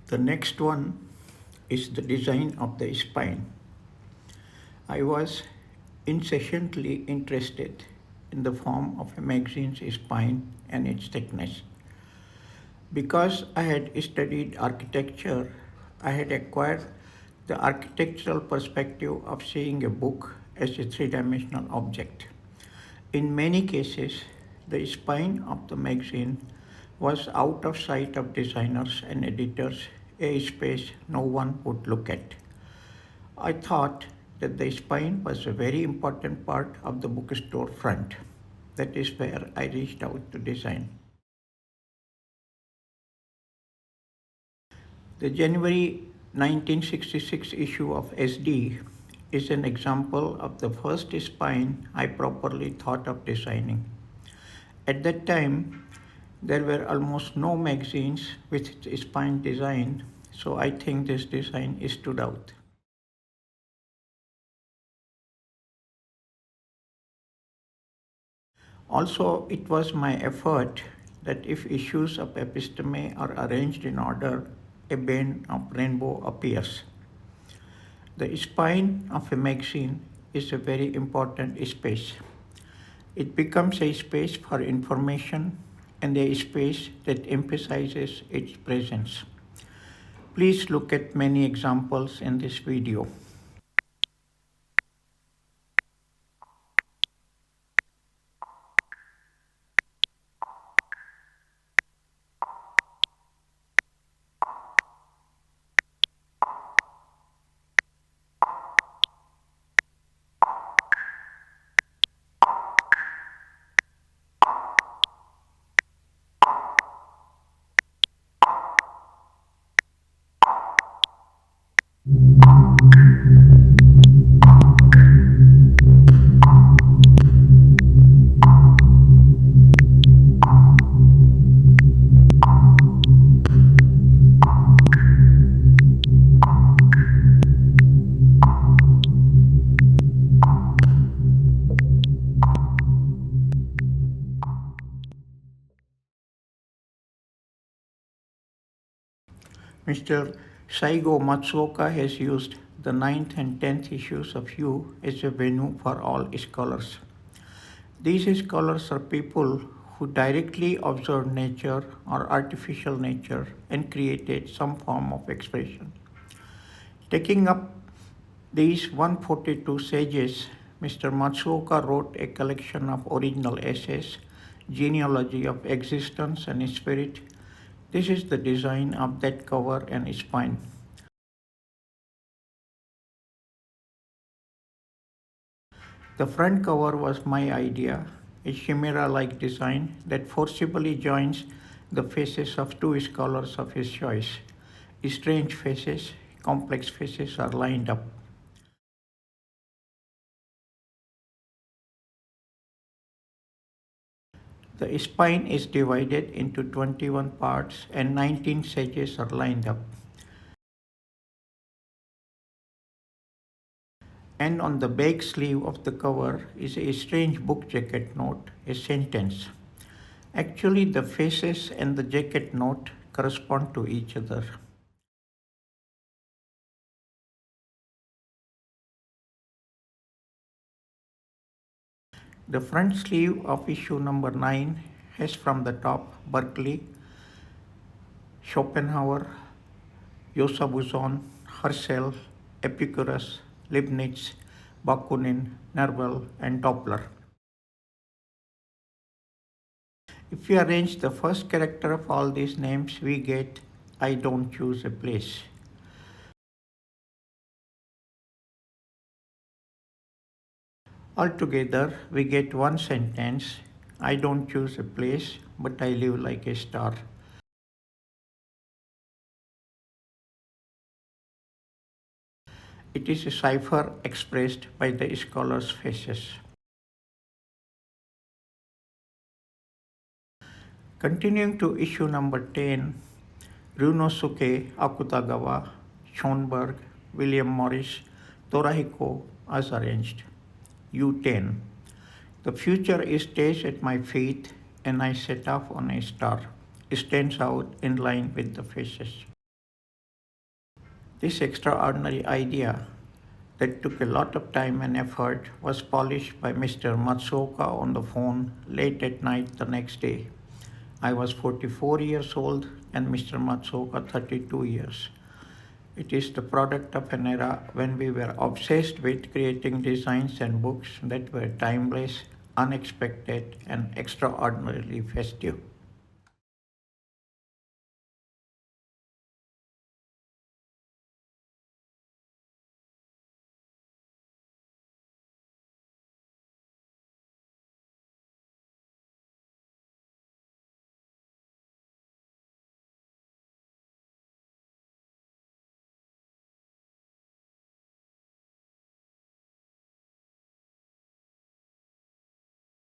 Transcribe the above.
The next one is the design of the spine. I was incessantly interested in the form of a magazine's spine and its thickness. Because I had studied architecture, I had acquired the architectural perspective of seeing a book as a three-dimensional object. In many cases, the spine of the magazine was out of sight of designers and editors, a space no one would look at. I thought that the spine was a very important part of the bookstore front. That is where I reached out to design. The January 1966 issue of SD is an example of the first spine I properly thought of designing. At that time, there were almost no magazines with its spine design, so I think this design stood out. Also, it was my effort that if issues of episteme are arranged in order, a band of rainbow appears. The spine of a magazine is a very important space. It becomes a space for information and a space that emphasizes its presence. Please look at many examples in this video. Mr. Saigo Matsuoka has used the ninth and 10th issues of You as a venue for all scholars. These scholars are people who directly observed nature or artificial nature and created some form of expression. Taking up these 142 sages, Mr. Matsuoka wrote a collection of original essays, Genealogy of Existence and Spirit. This is the design of that cover and spine. The front cover was my idea, a chimera-like design that forcibly joins the faces of two scholars of his choice. Strange faces, complex faces are lined up. The spine is divided into 21 parts and 19 sages are lined up. And on the back sleeve of the cover is a strange book jacket note, a sentence. Actually, the faces and the jacket note correspond to each other. The front sleeve of issue number 9 has from the top Berkeley, Schopenhauer, Yosabuzon, Herschel, Epicurus, Leibniz, Bakunin, Nerval, and Doppler. If we arrange the first character of all these names, we get I don't choose a place. Altogether, we get one sentence I don't choose a place, but I live like a star. It is a cipher expressed by the scholars' faces. Continuing to issue number 10, Ryunosuke Akutagawa, Schoenberg, William Morris, Torahiko as arranged. U10. The future is staged at my feet and I set off on a star. It stands out in line with the faces. This extraordinary idea that took a lot of time and effort was polished by Mr. Matsuoka on the phone late at night the next day. I was 44 years old and Mr. Matsuoka 32 years. It is the product of an era when we were obsessed with creating designs and books that were timeless, unexpected, and extraordinarily festive.